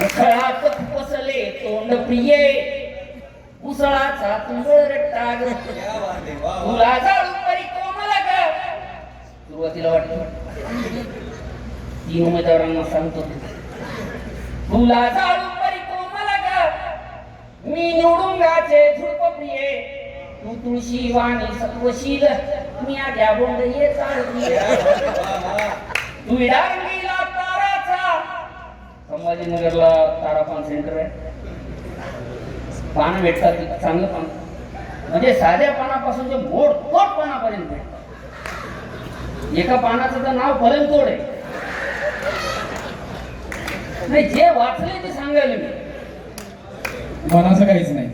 उसळात खुपसले तोंड प्रिये उसळाचा तुंबळ टाग तुला जाळू परी कोमल ग. सुरुवातीला वाटतं 3 उमेदवारांना सांगतो तुला जाळू परी कोमल ग. मी निवडुंगाचे झुडप प्रिये तू तुळशी वाणी सत्वशील मी आद्या बोंड ये चालती. तू विडांगीला ताराचा संभाजीनगरला तारा पान सेंटर आहे. पान भेटतात चांगलं पान म्हणजे साध्या पानापासून ते मोठमोठ पानापर्यंत भेटतात. एका पानाचं तर नाव पर्यंतोड आहे. नाही जे वाचले ते सांगायला मी मनाचं काहीच नाही.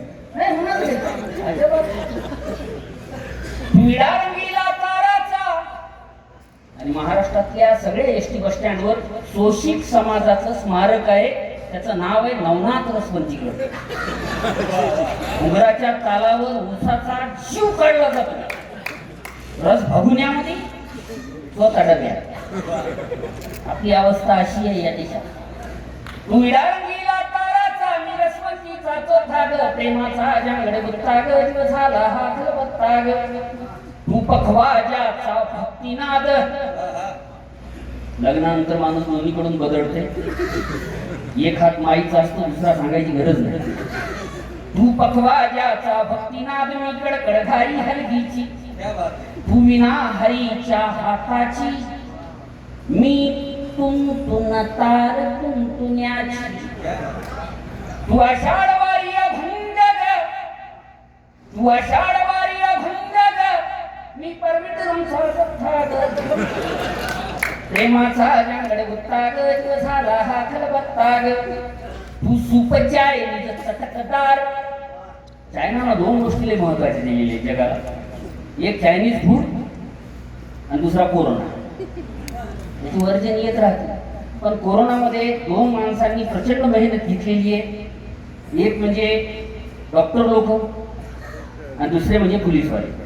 विडारंगीला ताराचा आणि महाराष्ट्रातल्या सगळ्या एसटी बस स्टँडवर शोषित समाजाचं स्मारक आहे. त्याचं नाव आहे नवनाथ रसवंतीगड. उंबराच्या तालावर उसाचा जीव काढला जातो रस भगुण्यामध्ये स्वतः डब्यात. आपली अवस्था अशी आहे या देशात. तू विडारंगीला ताराचा मी रसवंतीचा चोथा ग. प्रेमाचा जंगड गुत्ता ग. जीव झाला हा खलबत्ता ग. तू पखवाजाचा भक्तिनाद. लग्नानंतर माणूस दोन्हीकडून बदलते. एक हात माईचा असतो दुसरा सांगायची गरज नाही. तू पखवाजाचा भक्तिनाद मी कडकड घाई हलगीची. तू विना हरीच्या हाताची मी तुंतुन तार तुंतुण्याची. तू आषाढवारी अभंग ग. तू आषाढवारी अभंग ग. मी परमिट प्रेमाचा जंगड गुत्ता ग. जीव झाला हा खलबत्ता ग. तू सुपचाय निज चटकदार. चायनाला 2 गोष्टी महत्वाच्या दिलेल्या आहेत जगाला. एक चायनीज फूड आणि दुसरा कोरोना. त्याची वर्जन येत राहते. पण कोरोनामध्ये 2 माणसांनी प्रचंड मेहनत घेतलेली आहे. एक म्हणजे डॉक्टर लोक आणि दुसरे म्हणजे पोलीसवाले.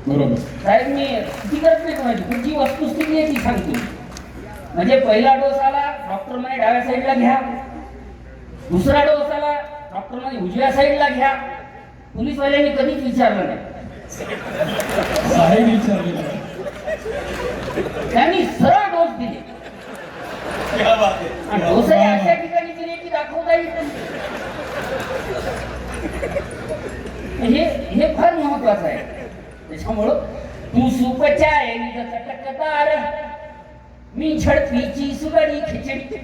बरोबर साहेब मी किती करत नाही कोणाची तुमची वस्तुस्थिती आहे ती सांगतो. म्हणजे पहिला डोस आला डॉक्टर म्हणे डाव्या साईडला घ्या. दुसरा डोस आला डॉक्टर म्हणे उजव्या साईडला घ्या. पोलीसवाल्यांनी कधीच विचारलं नाही. साहेब विचारले त्यांनी सरळ डोस दिले. आणि डोसही अशा ठिकाणी दिले की दाखवता येईल. हे फार महत्वाचं आहे. त्याच्यामुळं तू सुपचाय निज चटकदार मी झडपीची सुगडी खिचडी.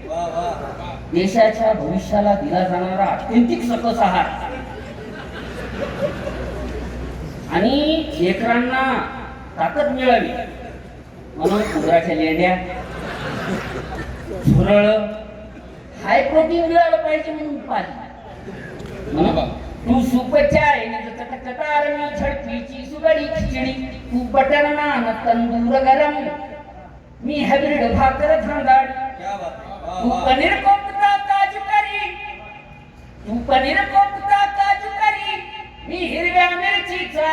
देशाच्या भविष्याला दिला जाणारा अत्यंतिक सकस आहार आणि लेकरांना ताकद मिळावी म्हणून उंदराच्या लेंड्या झुरळ हाय प्रोटीन मिळालं पाहिजे म्हणून पाणी. तू सुपचाय निज चटकदार मी झडपीची सुगडी खिचडी. तू बटन नान तंदूर गरम मी हायब्रिड भाकर झांगाड. तू पनीर कोफ्ता काजू करी. तू पनीर कोफ्ता काजू करी मी हिरव्या मिरचीचा.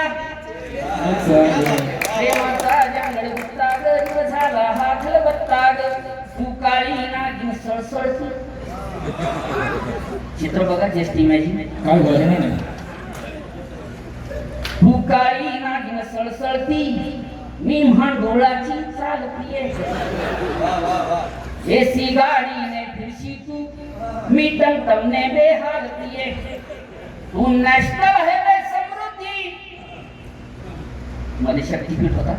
प्रेमाचा जंगल गुत्ता ग. जीव झाला हा खलबत्ता ग. तू काळी नागिन सळसळती. चित्र बघा जस्ट इमॅजिन. काय वर्णन आहे. तू काळी नागिन सळसळती मी म्हांडोळाची चालतीये. एसी गाडीने फिरशी तू मी टमटमने बेहालतीये. तू नॅशनल हायवे समृद्धी मध्ये शक्तीपीठ होता.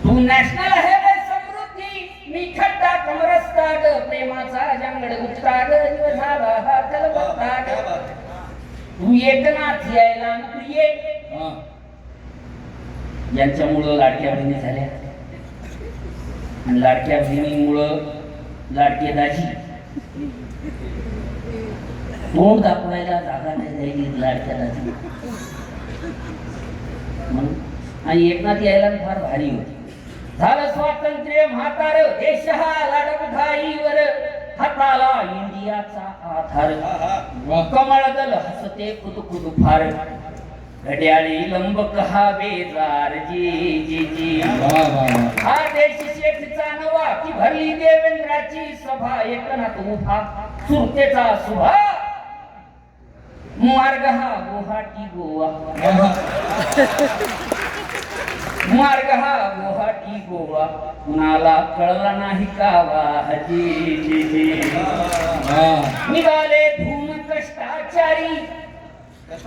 तू नॅशनल हायवे समृद्धी मी खड्डा कमरस्ता ग. प्रेमाचा जंगड गुत्ता ग. जीव झाला हा खलबत्ता ग. तू एकनाथ यायला प्रिये यांच्यामुळं लाडक्या बहिणी झाल्या आणि लाडक्या बहिणीमुळं लाडके दाजी. तोंड दाखवायला जागा नाही राहिली लाडक्या दाजी म्हणून. आणि एकनाथ यायला फार भारी होती. झालं स्वातंत्र्य म्हातार देश हा लाडबधाईवर हाताला इंडियाचा आधार. कमळ दल हसते खुद खुद फार घड्याळी लंब कहा बेजार जी जी जी वा वा वा. हा देश शेठचा नवा की भरली देवेंद्राची सभा एकनाथ उभा सुरतेचा सुभा मार्ग हा गुवाहाटी गोवा मार्ग हा गुवाहाटी गोवा कुणाला कळला नाही कावा हजी जी जी वा. निघाले धूम कष्टाचारी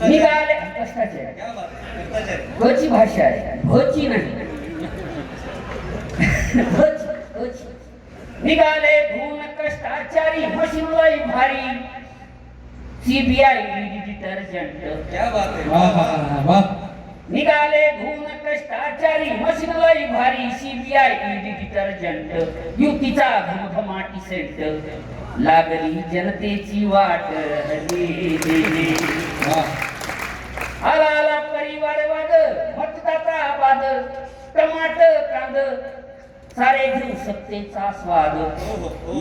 निघाले कष्टाचारी भची भाषा आहे भची नाही भची निघाले धूम कष्टाचारी मशीन लई भारी सीबीआय डिटर्जंट वा वा वा. निघाले धूम कष्टाचारी मशीन लई भारी सीबीआय डिटर्जंट युतीचा धमधमाटी सेंट लागली जनतेची वाट वा. आला आला परिवारवाद मतदाता वाद टमाट कांद सारे घेऊ सत्तेचा स्वाद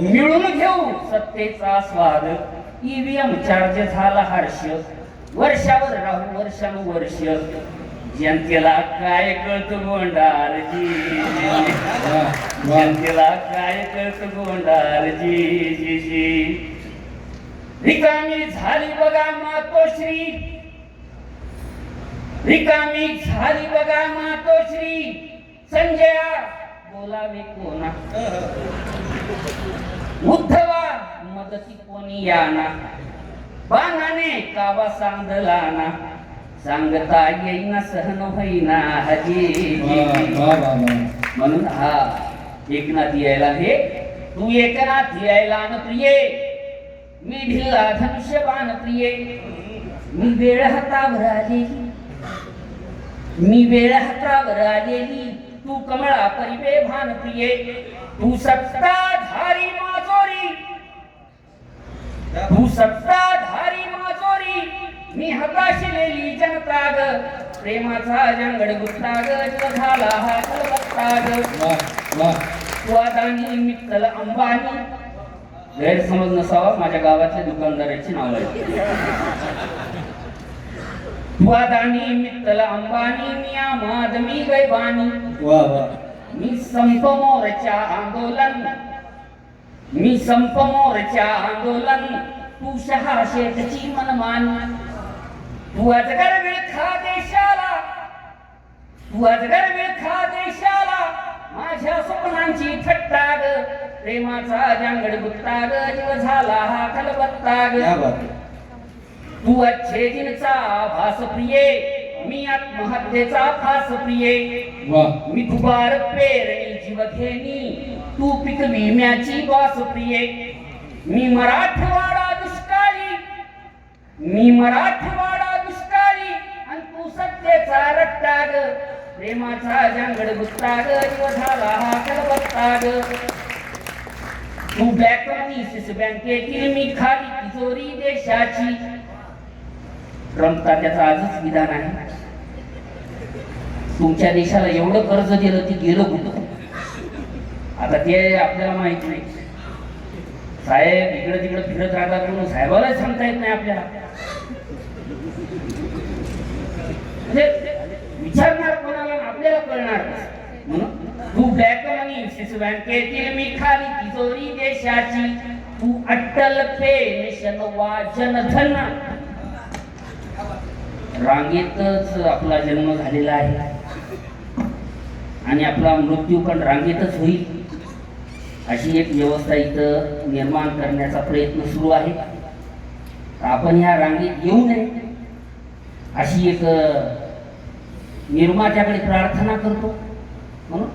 मिळून घेऊ सत्तेचा स्वाद ईव्हीएम चार्ज झाला हर्ष वर्षावर राहू वर्षानुवर्ष जनतेला काय कळतं गोंडार जी वा वा. जनतेला काय कळतं गोंडार जी जी जी रिकामी झाली बघा मातोश्री रिकामी झाली बघा मातोश्री संजया बोलावे कोणा उद्धवा मदती कोणी याना बाणाने कावा सांगलाना सांगता येईना सहन होईना हजी वा वा वा. म्हणून हा एकनाथ यायला हे तू एकनाथ यायला न प्रिये मी ढिल्ला धनुष्यबाण प्रिये मी वेळ हातावर आलेली मी वेळ हातावर आलेली तू कमळा परिवे भान प्रिये तू सत्ताधारी माजोरी तू सत्ताधारी माजोरी मी हताशलेली जनता ग प्रेमाचा जंगड गुत्ता ग जग झाला हा कलबत्ता ग वा वा. तू अदानी मित्तल अंबानी गैरसमज नसावा माझ्या गावातल्या दुकानदाराची नाव आहे तू अदानी मित्तल अंबानी मी आमाद मी गैबानी वा वा. मी संप मोर्चा आंदोलन मी संप मोर्चा आंदोलन तू शहा शेठची मनमानी तू अजगर विळखा देशाला तू अजगर विळखा देशाला माझ्या स्वप्नांची थट्टा ग प्रेमाचा जांगड गुत्ता ग जीव झाला हा खलबत्ता ग क्या बात है. तू अच्छे दिनचा भास प्रिये मी आत्महत्येचा फास प्रिये वा. मी दुबार पेरणी जीवघेनी तू पीक विम्याची वास प्रिये मी मराठवाडा दुष्काळी मी मराठवाडा दुष्काळी आणि तू सत्तेचा रट्टा ग प्रेमाचा जंगड गुत्ता ग जीव झाला हा कलबत्ता ग तू ब्लॅक मनी सिस बँकेतील मी खाली तिजोरी देशाची ट्रम्पचा त्याचं आजच विधान आहे तुमच्या देशाला एवढं कर्ज दिलं ते गेलं कुठं आता ते आपल्याला माहित नाही साहेब इकडे तिकडे फिरत राहतात म्हणून साहेबाला सांगता येत नाही आपल्याला म्हणजे विचारणार कोणाला आपल्याला कळणार म्हणून तू ब्लॅक मनी सिस बँकेतील मी खाली तिजोरी देशाची तू अट्टल पेन्शन वा जनधन रांगेतच आपला जन्म झालेला आहे आणि आपला मृत्यू पण रांगेतच होईल अशी एक व्यवस्था इथं निर्माण करण्याचा प्रयत्न सुरू आहे. आपण ह्या रांगेत येऊ नये अशी एक निर्मात्याकडे प्रार्थना करतो. म्हणून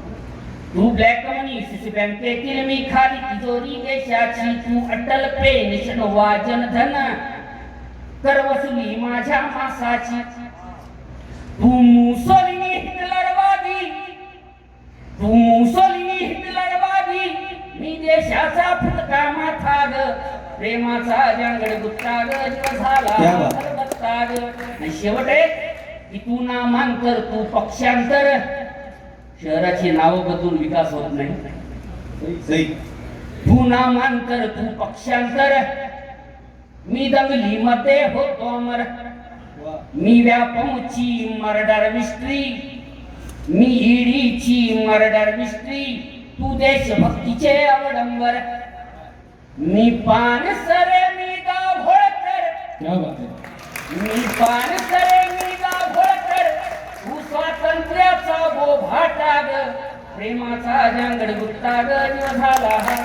तू ब्लॅक मनी सिस बँकेतील मी खाली तिजोरी देशाची तू अटल पेन्शन वा जनधन कर वसुली माझ्या मासाची तू मुसोलिनी हिटलरवादी तू मुसोलिनी हिटलरवादी मी देशाचा फुटका माथा ग प्रेमाचा जंगड गुत्ता ग जीव झाला बत्ता ग आणि शेवट आहे की तू नामांतर तू पक्षांतर शहराची नाव बदलून विकास होत नाही. तू नामांतर तू पक्षांतर मी दंगली मध्ये होतो अमर मी व्यापमची मर्डर मिस्ट्री, मी ईडीची मर्डर मिस्ट्री, तू देशभक्तीचे अवडंबर, मी पानसरे मी दाभोळकर, क्या बात है. मी पानसरे मी दाभोळकर, तू स्वातंत्र्याचा बोभाटा ग, प्रेमाचा जंगड गुत्ता ग, झाला हा